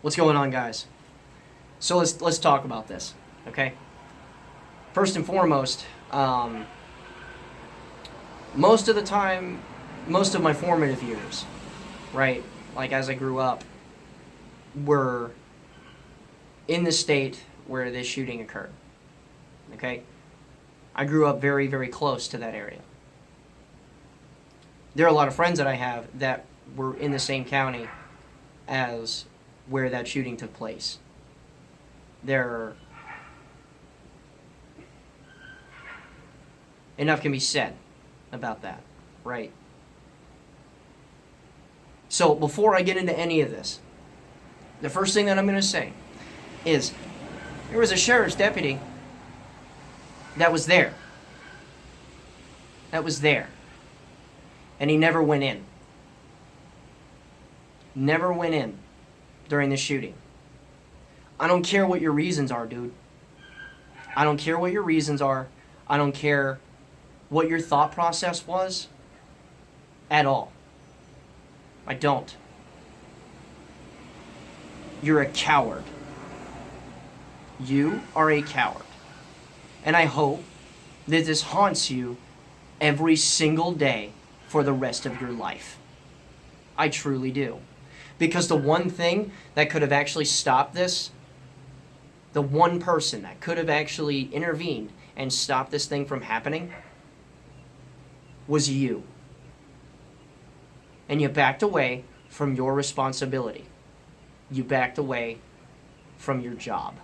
What's going on, guys? So let's talk about this, okay? First and foremost, most of the time, most of my formative years, right, like as I grew up, were in the state where this shooting occurred, okay? I grew up very, very close to that area. There are a lot of friends that I have that were in the same county as where that shooting took place. Enough can be said about that, right? So before I get into any of this, the first thing that I'm going to say is there was a sheriff's deputy that was there. And he never went in. Never went in during the shooting. I don't care what your reasons are, dude. I don't care what your reasons are. I don't care what your thought process was at all. I don't. You're a coward. You are a coward. And I hope that this haunts you every single day for the rest of your life. I truly do. Because the one thing that could have actually stopped this, the one person that could have actually intervened and stopped this thing from happening, was you. And you backed away from your responsibility. You backed away from your job.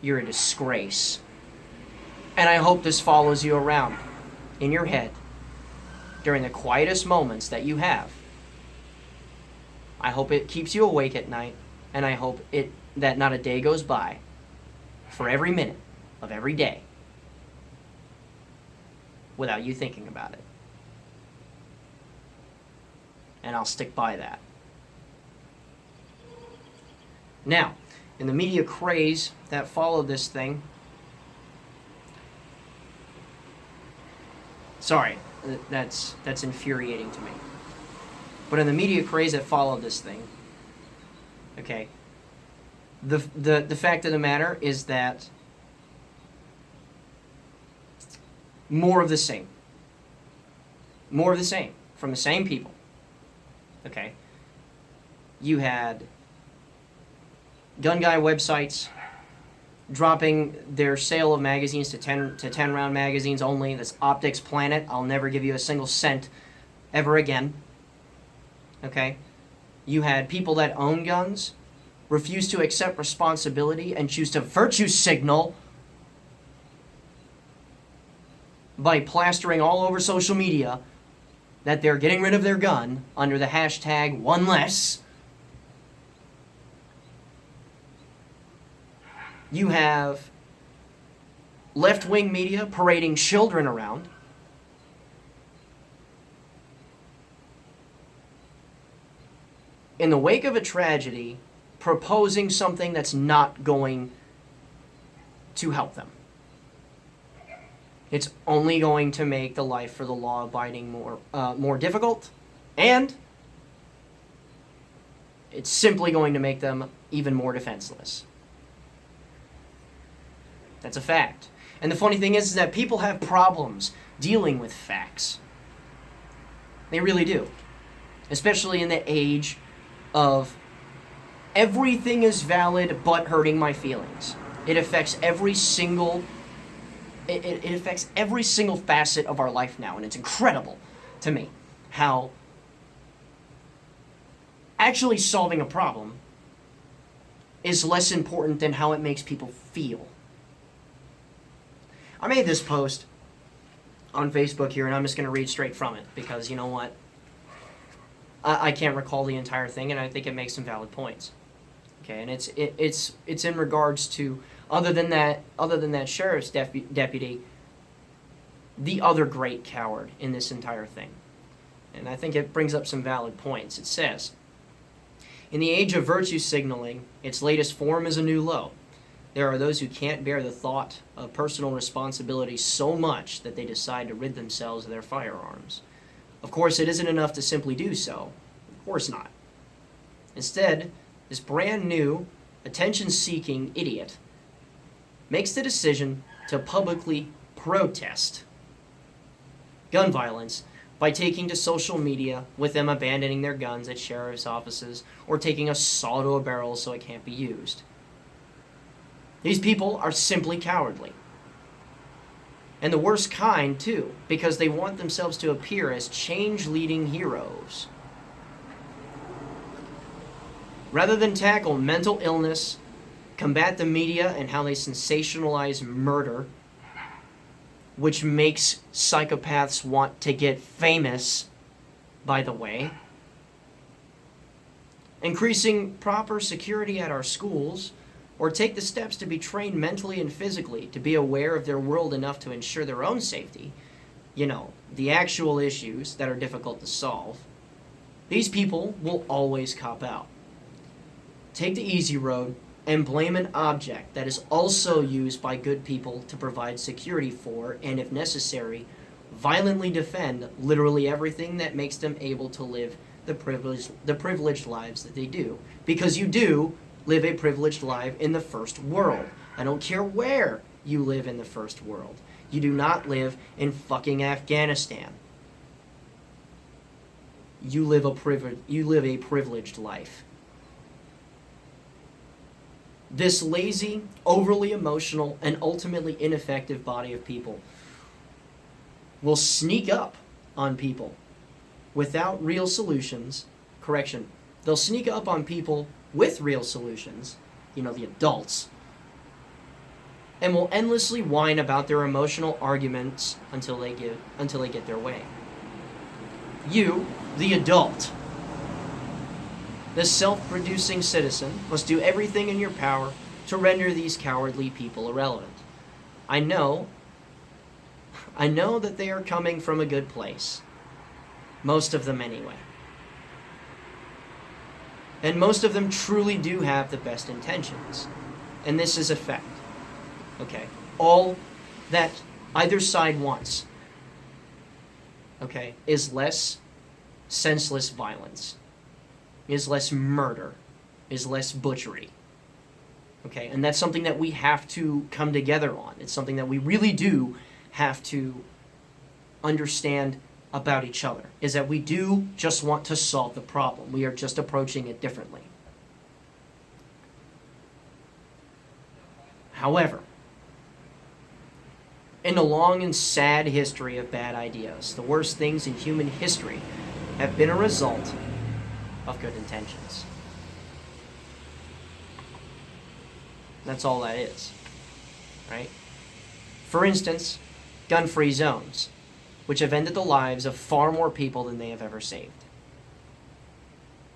You're a disgrace. And I hope this follows you around in your head during the quietest moments that you have. I hope it keeps you awake at night, and I hope that not a day goes by for every minute of every day without you thinking about it. And I'll stick by that. Now, in the media craze that followed this thing, sorry, that's infuriating to me. But in the media craze that followed this thing, okay, the fact of the matter is that more of the same. More of the same from the same people. Okay. You had gun guy websites dropping their sale of magazines to 10 round magazines only. That's Optics Planet. I'll never give you a single cent ever again. Okay? You had people that own guns refuse to accept responsibility and choose to virtue signal by plastering all over social media that they're getting rid of their gun under the hashtag one less. You have left-wing media parading children around. In the wake of a tragedy, proposing something that's not going to help them. It's only going to make the life for the law-abiding more difficult, and it's simply going to make them even more defenseless. That's a fact. And the funny thing is that people have problems dealing with facts. They really do. Especially in the age of everything is valid but hurting my feelings. It affects every single it affects every single facet of our life now, and it's incredible to me how actually solving a problem is less important than how it makes people feel. I made this post on Facebook here, and I'm just going to read straight from it because, you know what? I can't recall the entire thing, and I think it makes some valid points. Okay, and it's in regards to other than that sheriff's deputy, the other great coward in this entire thing, and I think it brings up some valid points. It says, "In the age of virtue signaling, its latest form is a new low. There are those who can't bear the thought of personal responsibility so much that they decide to rid themselves of their firearms. Of course, it isn't enough to simply do so. Of course not. Instead, this brand new, attention-seeking idiot makes the decision to publicly protest gun violence by taking to social media with them abandoning their guns at sheriff's offices or taking a saw to a barrel so it can't be used. These people are simply cowardly. And the worst kind, too, because they want themselves to appear as change-leading heroes. Rather than tackle mental illness, combat the media and how they sensationalize murder, which makes psychopaths want to get famous, by the way, increasing proper security at our schools, or take the steps to be trained mentally and physically to be aware of their world enough to ensure their own safety, the actual issues that are difficult to solve, these people will always cop out. Take the easy road and blame an object that is also used by good people to provide security for, and if necessary, violently defend literally everything that makes them able to live the privileged lives that they do. Because you do live a privileged life in the first world. I don't care where you live in the first world. You do not live in fucking Afghanistan. You live a privileged life. This lazy, overly emotional, and ultimately ineffective body of people will sneak up on people without real solutions. Correction, they'll sneak up on people with real solutions, the adults, and will endlessly whine about their emotional arguments until they get their way. You, the adult, the self-producing citizen, must do everything in your power to render these cowardly people irrelevant. I know that they are coming from a good place. Most of them anyway. And most of them truly do have the best intentions. And this is a fact. Okay? All that either side wants, is less senseless violence, is less murder, is less butchery. Okay? And that's something that we have to come together on. It's something that we really do have to understand about each other, is that we do just want to solve the problem. We are just approaching it differently. However, in the long and sad history of bad ideas, the worst things in human history have been a result of good intentions. That's all that is, right? For instance, gun-free zones, which have ended the lives of far more people than they have ever saved.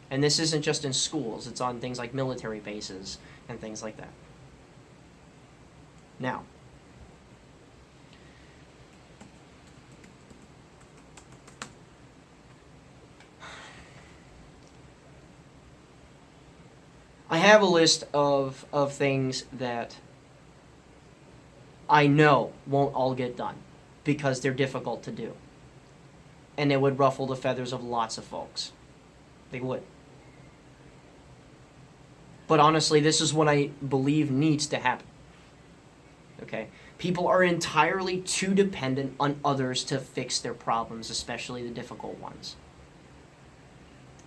And this isn't just in schools, it's on things like military bases and things like that. Now, I have a list of things that I know won't all get done, because they're difficult to do. And they would ruffle the feathers of lots of folks. They would. But honestly, this is what I believe needs to happen. Okay? People are entirely too dependent on others to fix their problems, especially the difficult ones.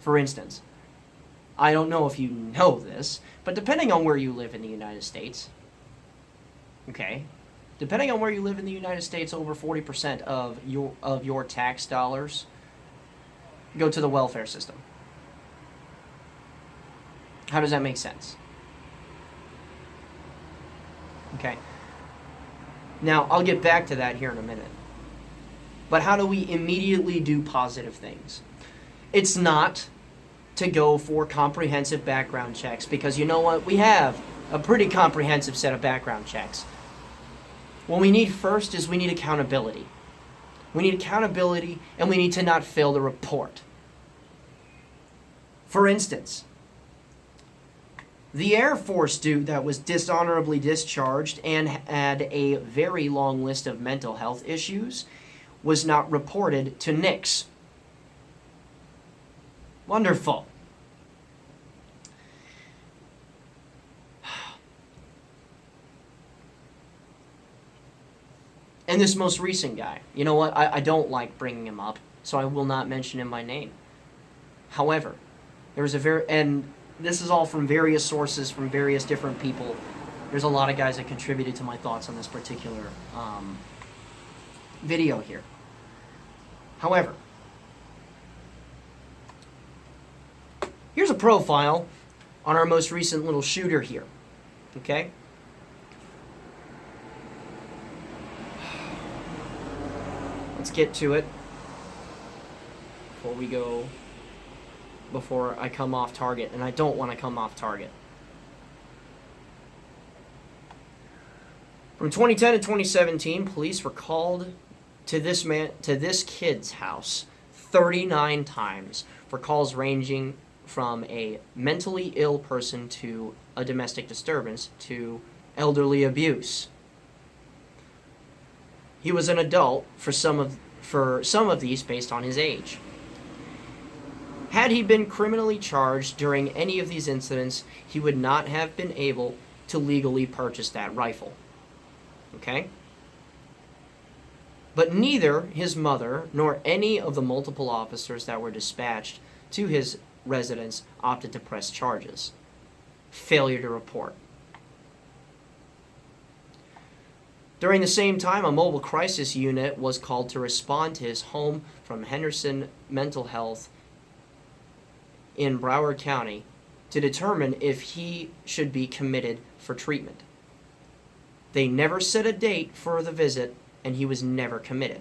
For instance, I don't know if you know this, but depending on where you live in the United States, depending on where you live in the United States, over 40% of your tax dollars go to the welfare system. How does that make sense? Okay. Now, I'll get back to that here in a minute. But how do we immediately do positive things? It's not to go for comprehensive background checks, because you know what? We have a pretty comprehensive set of background checks. What we need first is we need accountability. We need accountability, and we need to not fail to report. For instance, the Air Force dude that was dishonorably discharged and had a very long list of mental health issues was not reported to NICS. Wonderful. And this most recent guy, you know what? I don't like bringing him up, so I will not mention him by name. However, there was and this is all from various sources, from various different people. There's a lot of guys that contributed to my thoughts on this particular video here. However, here's a profile on our most recent little shooter here, okay? Let's get to it before I come off target, and I don't want to come off target. From 2010 to 2017, police were called to this kid's house 39 times for calls ranging from a mentally ill person to a domestic disturbance to elderly abuse. He was an adult for some of these based on his age. Had he been criminally charged during any of these incidents, he would not have been able to legally purchase that rifle. Okay? But neither his mother nor any of the multiple officers that were dispatched to his residence opted to press charges. Failure to report. During the same time, a mobile crisis unit was called to respond to his home from Henderson Mental Health in Broward County to determine if he should be committed for treatment. They never set a date for the visit, and he was never committed.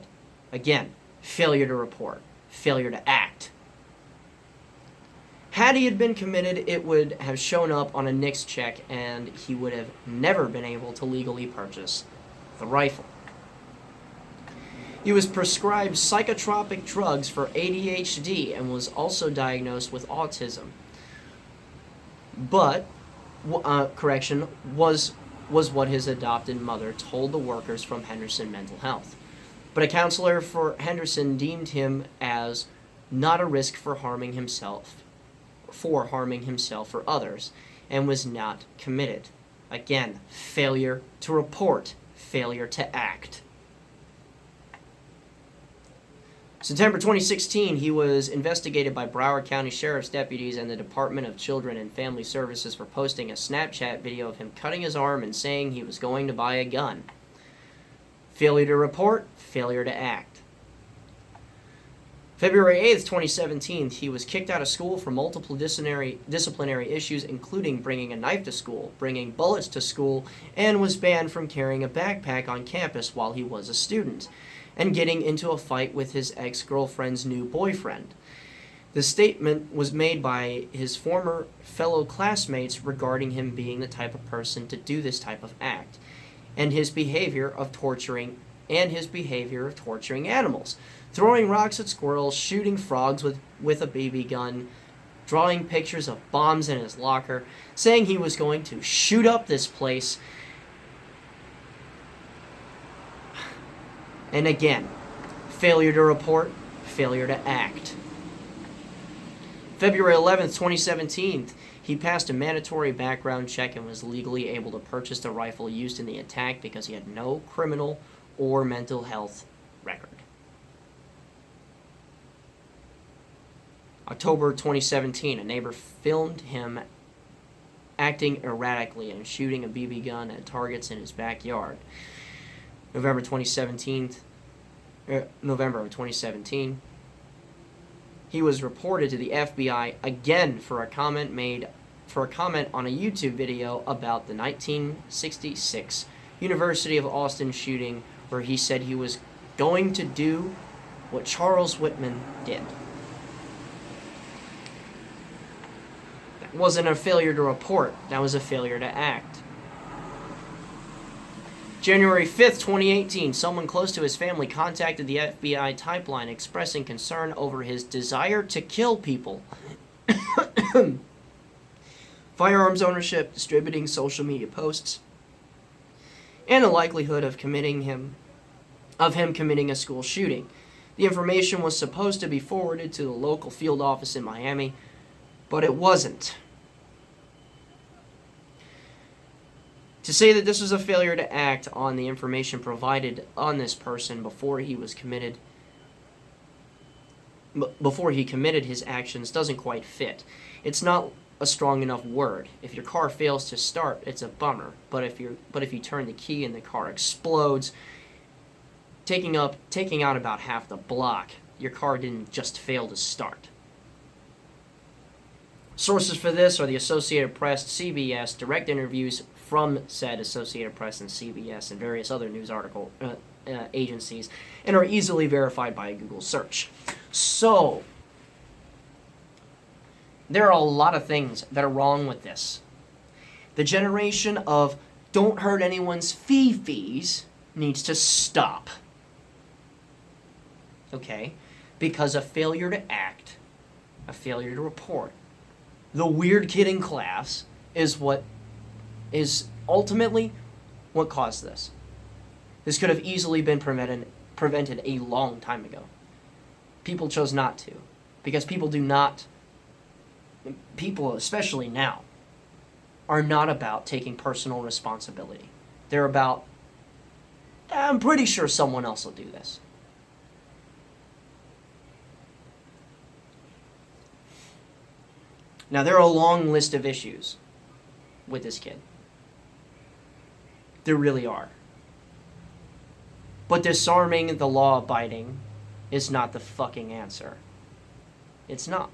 Again, failure to report, failure to act. Had he had been committed, it would have shown up on a NICS check, and he would have never been able to legally purchase the rifle. He was prescribed psychotropic drugs for ADHD and was also diagnosed with autism. But, was what his adopted mother told the workers from Henderson Mental Health. But a counselor for Henderson deemed him as not a risk for harming himself or others, and was not committed. Again, failure to report, failure to act. September 2016, he was investigated by Broward County Sheriff's deputies and the Department of Children and Family Services for posting a Snapchat video of him cutting his arm and saying he was going to buy a gun. Failure to report, failure to act. February 8th, 2017, he was kicked out of school for multiple disciplinary issues, including bringing a knife to school, bringing bullets to school, and was banned from carrying a backpack on campus while he was a student, and getting into a fight with his ex-girlfriend's new boyfriend. The statement was made by his former fellow classmates regarding him being the type of person to do this type of act, and his behavior of torturing animals, throwing rocks at squirrels, shooting frogs with a BB gun, drawing pictures of bombs in his locker, saying he was going to shoot up this place. And again, failure to report, failure to act. February 11th, 2017, he passed a mandatory background check and was legally able to purchase the rifle used in the attack because he had no criminal or mental health record. October 2017, a neighbor filmed him acting erratically and shooting a BB gun at targets in his backyard. November of 2017, he was reported to the FBI again for a comment on a YouTube video about the 1966 University of Austin shooting, where he said he was going to do what Charles Whitman did. That wasn't a failure to report, that was a failure to act. January 5th, 2018, someone close to his family contacted the FBI Pipeline expressing concern over his desire to kill people. Firearms ownership, distributing social media posts, and the likelihood of him committing a school shooting. The information was supposed to be forwarded to the local field office in Miami, but it wasn't. To say that this was a failure to act on the information provided on this person before he committed his actions doesn't quite fit. It's not a strong enough word. If your car fails to start, it's a bummer. But if you turn the key and the car explodes, taking out about half the block, your car didn't just fail to start. Sources for this are the Associated Press, CBS, direct interviews from said Associated Press and CBS and various other news article agencies, and are easily verified by a Google search. So, there are a lot of things that are wrong with this. The generation of don't hurt anyone's fee-fees needs to stop. Okay? Because a failure to act, a failure to report, the weird kid in class is ultimately what caused this. This could have easily been prevented a long time ago. People chose not to. Because people, especially now, are not about taking personal responsibility. They're about, I'm pretty sure someone else will do this. Now, there are a long list of issues with this kid. There really are. But disarming the law-abiding is not the fucking answer. It's not.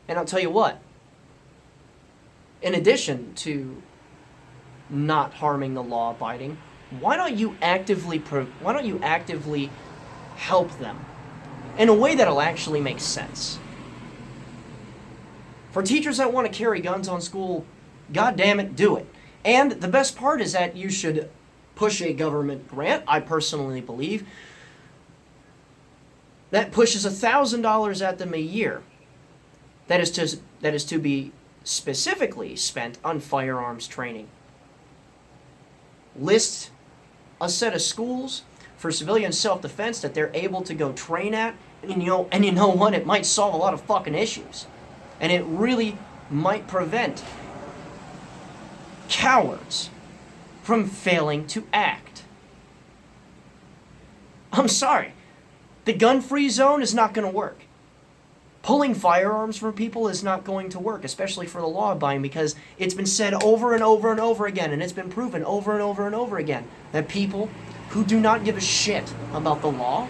And I'll tell you what. In addition to not harming the law-abiding, why don't you actively help them in a way that'll actually make sense? For teachers that want to carry guns on school, God damn it, do it. And the best part is that you should push a government grant, I personally believe, that pushes $1,000 at them a year. That is to be specifically spent on firearms training. List a set of schools for civilian self-defense that they're able to go train at, and you know what? It might solve a lot of fucking issues. And it really might prevent cowards from failing to act. I'm sorry. The gun-free zone is not going to work. Pulling firearms from people is not going to work, especially for the law-abiding, because it's been said over and over and over again, and it's been proven over and over and over again, that people who do not give a shit about the law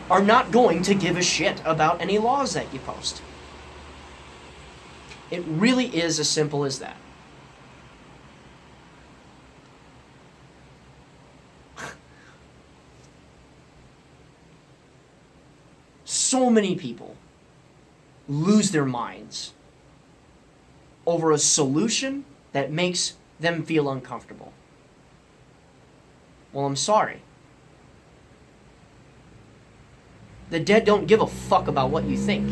are not going to give a shit about any laws that you post. It really is as simple as that. So many people lose their minds over a solution that makes them feel uncomfortable. Well, I'm sorry. The dead don't give a fuck about what you think.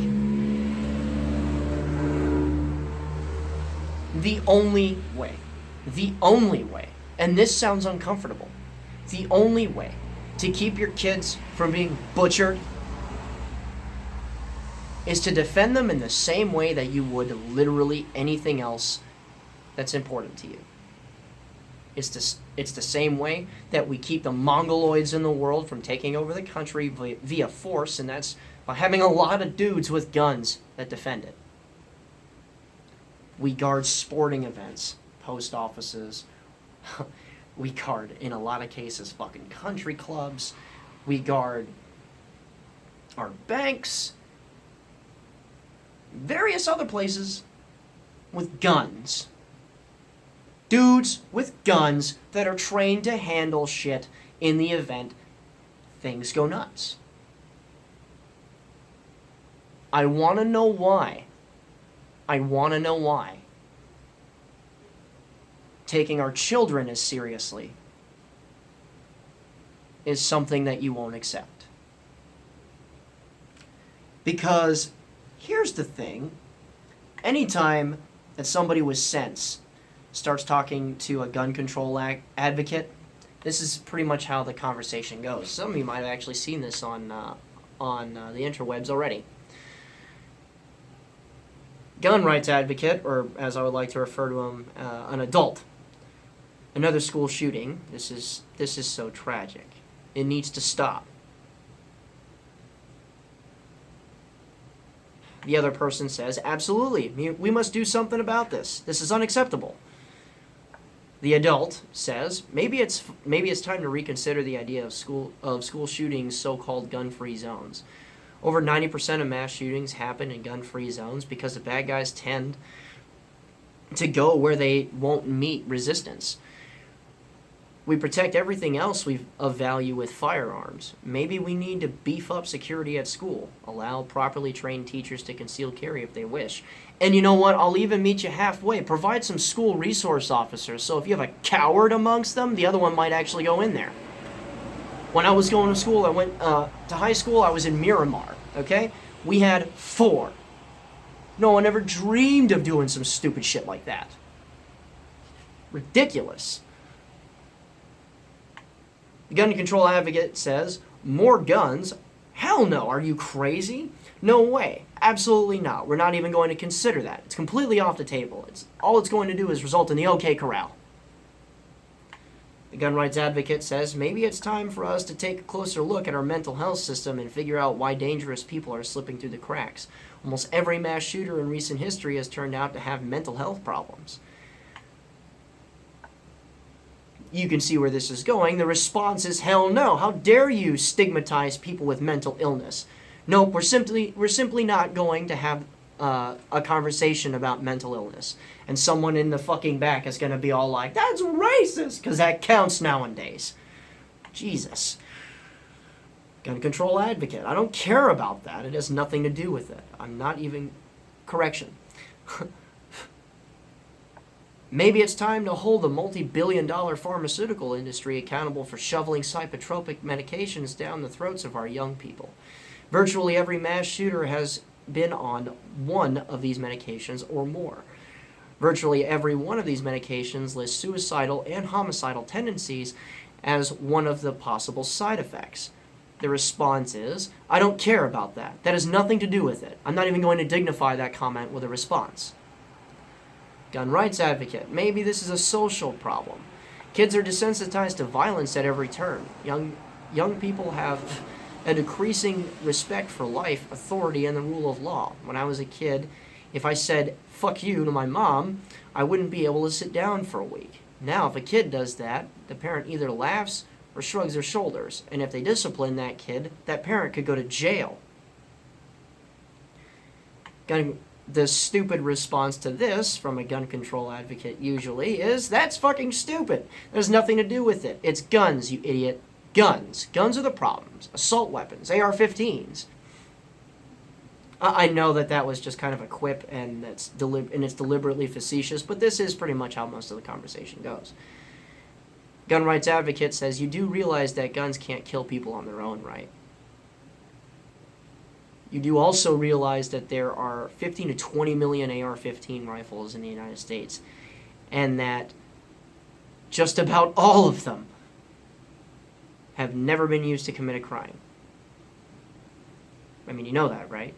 The only way, and this sounds uncomfortable, the only way to keep your kids from being butchered is to defend them in the same way that you would literally anything else that's important to you. It's the same way that we keep the Mongoloids in the world from taking over the country via force, and that's by having a lot of dudes with guns that defend it. We guard sporting events, post offices. We guard, in a lot of cases, fucking country clubs. We guard our banks. Various other places with guns. Dudes with guns that are trained to handle shit in the event things go nuts. I want to know why. Taking our children as seriously is something that you won't accept. Because here's the thing. Anytime that somebody with sense starts talking to a gun control advocate, This is pretty much how the conversation goes. Some of you might have actually seen this on the interwebs already. Gun rights advocate, or as I would like to refer to him, an adult. Another school shooting. This is so tragic. It needs to stop. The other person says, absolutely, we must do something about this. This is unacceptable. The adult says, maybe it's time to reconsider the idea of school shootings, so-called gun-free zones. Over 90% of mass shootings happen in gun-free zones because the bad guys tend to go where they won't meet resistance. We protect everything else of value with firearms. Maybe we need to beef up security at school, allow properly trained teachers to conceal carry if they wish. And you know what? I'll even meet you halfway. Provide some school resource officers, so if you have a coward amongst them, the other one might actually go in there. When I was going to school, I went to high school, I was in Miramar, okay? We had 4. No one ever dreamed of doing some stupid shit like that. Ridiculous. The gun control advocate says, more guns? Hell no, are you crazy? No way, absolutely not. We're not even going to consider that. It's completely off the table. All it's going to do is result in the OK Corral. The gun rights advocate says, maybe it's time for us to take a closer look at our mental health system and figure out why dangerous people are slipping through the cracks. Almost every mass shooter in recent history has turned out to have mental health problems. You can see where this is going. The response is, hell no. How dare you stigmatize people with mental illness? Nope, we're simply not going to have a conversation about mental illness. And someone in the fucking back is going to be all like, that's racist, because that counts nowadays. Jesus. Gun control advocate. I don't care about that. It has nothing to do with it. I'm not even... Correction. Maybe it's time to hold the multi-billion-dollar pharmaceutical industry accountable for shoveling psychotropic medications down the throats of our young people. Virtually every mass shooter has been on one of these medications or more. Virtually every one of these medications lists suicidal and homicidal tendencies as one of the possible side effects. The response is, I don't care about that. That has nothing to do with it. I'm not even going to dignify that comment with a response. Gun rights advocate. Maybe this is a social problem. Kids are desensitized to violence at every turn. Young people have a decreasing respect for life, authority, and the rule of law. When I was a kid, if I said, fuck you to my mom, I wouldn't be able to sit down for a week. Now, if a kid does that, the parent either laughs or shrugs their shoulders. And if they discipline that kid, that parent could go to jail. The stupid response to this from a gun control advocate usually is, that's fucking stupid. There's nothing to do with it. It's guns, you idiot. Guns. Guns are the problems. Assault weapons. AR-15s. I know that was just kind of a quip and it's deliberately facetious, but this is pretty much how most of the conversation goes. Gun rights advocate says, you do realize that guns can't kill people on their own, right? You do also realize that there are 15 to 20 million AR-15 rifles in the United States, and that just about all of them have never been used to commit a crime. I mean, you know that, right?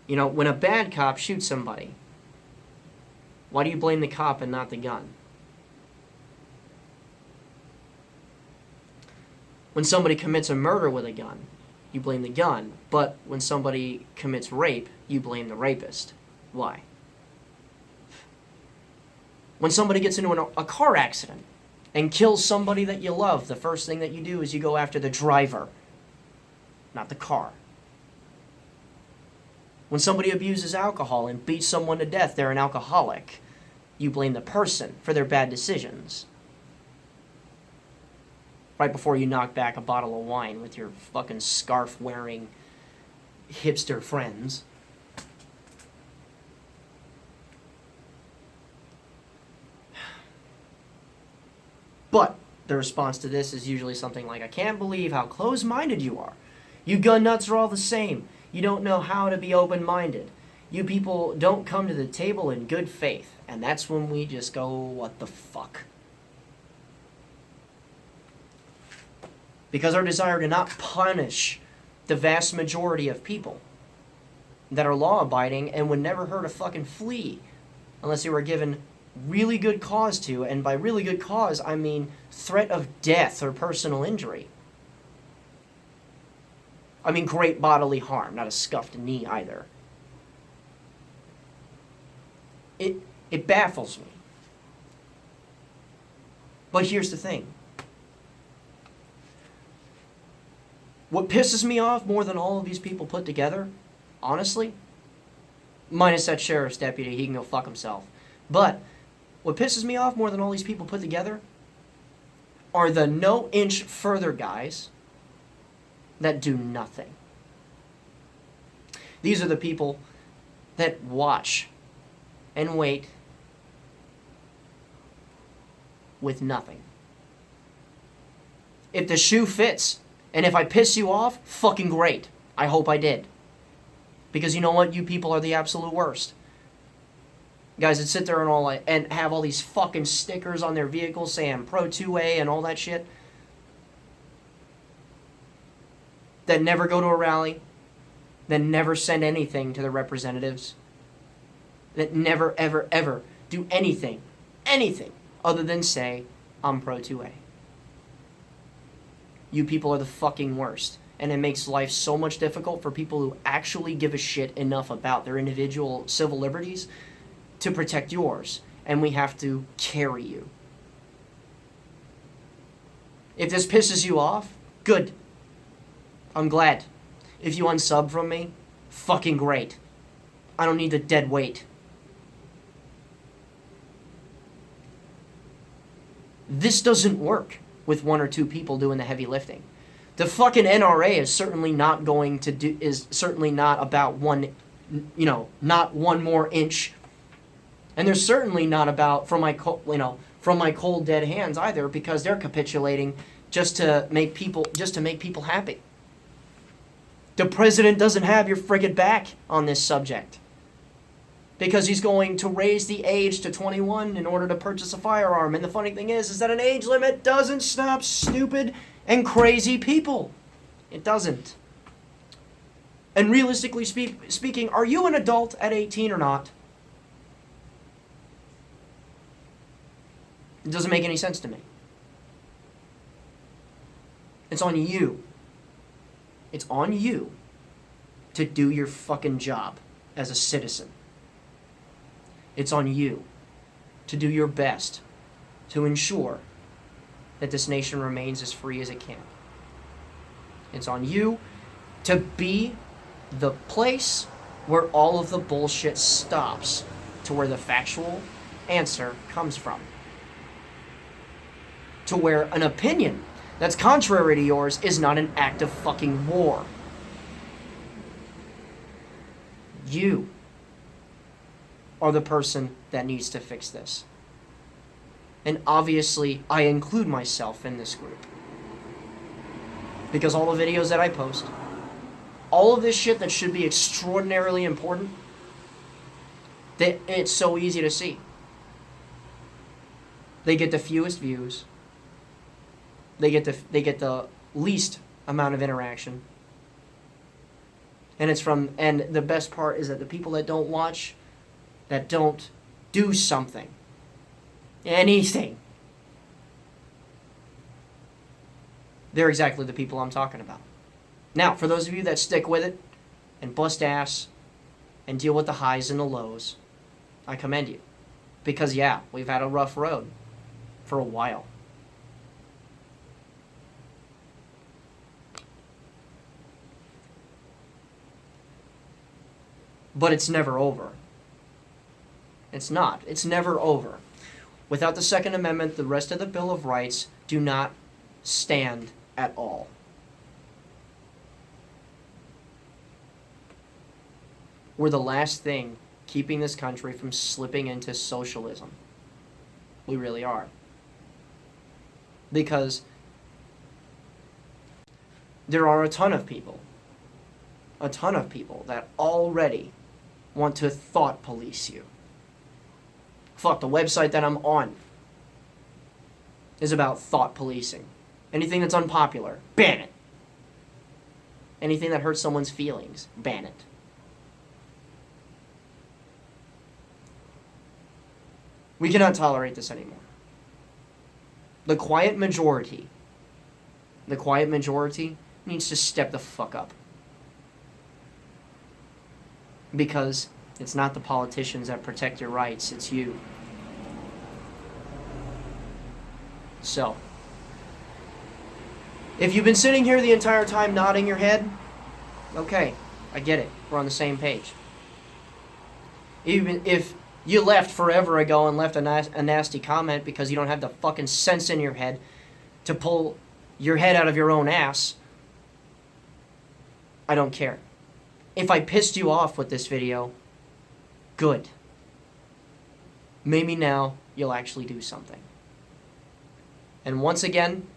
You know, when a bad cop shoots somebody, why do you blame the cop and not the gun? When somebody commits a murder with a gun, you blame the gun. But when somebody commits rape, you blame the rapist. Why? When somebody gets into a car accident and kills somebody that you love, the first thing that you do is you go after the driver, not the car. When somebody abuses alcohol and beats someone to death, they're an alcoholic. You blame the person for their bad decisions. Right before you knock back a bottle of wine with your fucking scarf-wearing hipster friends. But the response to this is usually something like, I can't believe how close-minded you are. You gun nuts are all the same. You don't know how to be open-minded. You people don't come to the table in good faith. And that's when we just go, what the fuck? Because our desire to not punish the vast majority of people that are law-abiding and would never hurt a fucking flea unless they were given really good cause to, and by really good cause, I mean threat of death or personal injury. I mean great bodily harm, not a scuffed knee either. It baffles me. But here's the thing. What pisses me off more than all of these people put together, honestly, minus that sheriff's deputy, he can go fuck himself. But what pisses me off more than all these people put together are the no inch further guys that do nothing. These are the people that watch and wait with nothing. If the shoe fits, and if I piss you off, fucking great. I hope I did. Because you know what? You people are the absolute worst. Guys that sit there and have all these fucking stickers on their vehicles saying Pro 2A and all that shit. That never go to a rally. That never send anything to their representatives. That never, ever, ever do anything other than say, I'm Pro 2A. You people are the fucking worst. And it makes life so much difficult for people who actually give a shit enough about their individual civil liberties to protect yours. And we have to carry you. If this pisses you off, good. I'm glad. If you unsub from me, fucking great. I don't need the dead weight. This doesn't work with one or two people doing the heavy lifting. The fucking NRA is certainly not going to do, is certainly not about not one more inch. And they're certainly not about from my cold dead hands either, because they're capitulating just to make people happy. The president doesn't have your friggin' back on this subject. Because he's going to raise the age to 21 in order to purchase a firearm. And the funny thing is that an age limit doesn't stop stupid and crazy people. It doesn't. And realistically speaking, are you an adult at 18 or not? It doesn't make any sense to me. It's on you. It's on you to do your fucking job as a citizen. It's on you to do your best to ensure that this nation remains as free as it can. It's on you to be the place where all of the bullshit stops, to where the factual answer comes from. To where an opinion that's contrary to yours is not an act of fucking war. You are the person that needs to fix this. And obviously, I include myself in this group. Because all the videos that I post, all of this shit that should be extraordinarily important, that it's so easy to see. They get the fewest views. They get the least amount of interaction. And the best part is that the people that don't watch, that don't do something, anything, they're exactly the people I'm talking about. Now, for those of you that stick with it and bust ass and deal with the highs and the lows, I commend you. Because yeah, we've had a rough road for a while. But it's never over. It's not. It's never over. Without the Second Amendment, the rest of the Bill of Rights do not stand at all. We're the last thing keeping this country from slipping into socialism. We really are. Because there are a ton of people that already want to thought police you. Fuck, the website that I'm on is about thought policing. Anything that's unpopular, ban it. Anything that hurts someone's feelings, ban it. We cannot tolerate this anymore. The quiet majority needs to step the fuck up. Because it's not the politicians that protect your rights, it's you. So, if you've been sitting here the entire time nodding your head, okay, I get it. We're on the same page. Even if you left forever ago and left a nasty comment because you don't have the fucking sense in your head to pull your head out of your own ass, I don't care. If I pissed you off with this video, good. Maybe now you'll actually do something. And once again,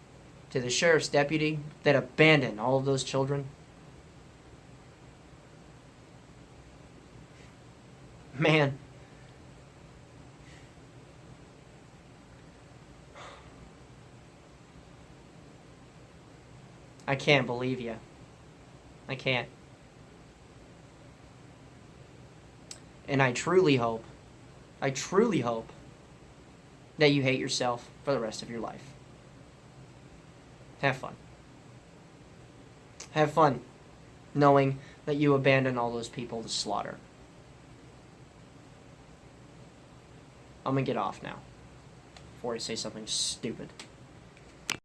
to the sheriff's deputy that abandoned all of those children, man, I can't believe you. I can't. And I truly hope that you hate yourself for the rest of your life. Have fun. Have fun knowing that you abandoned all those people to slaughter. I'm gonna get off now before I say something stupid.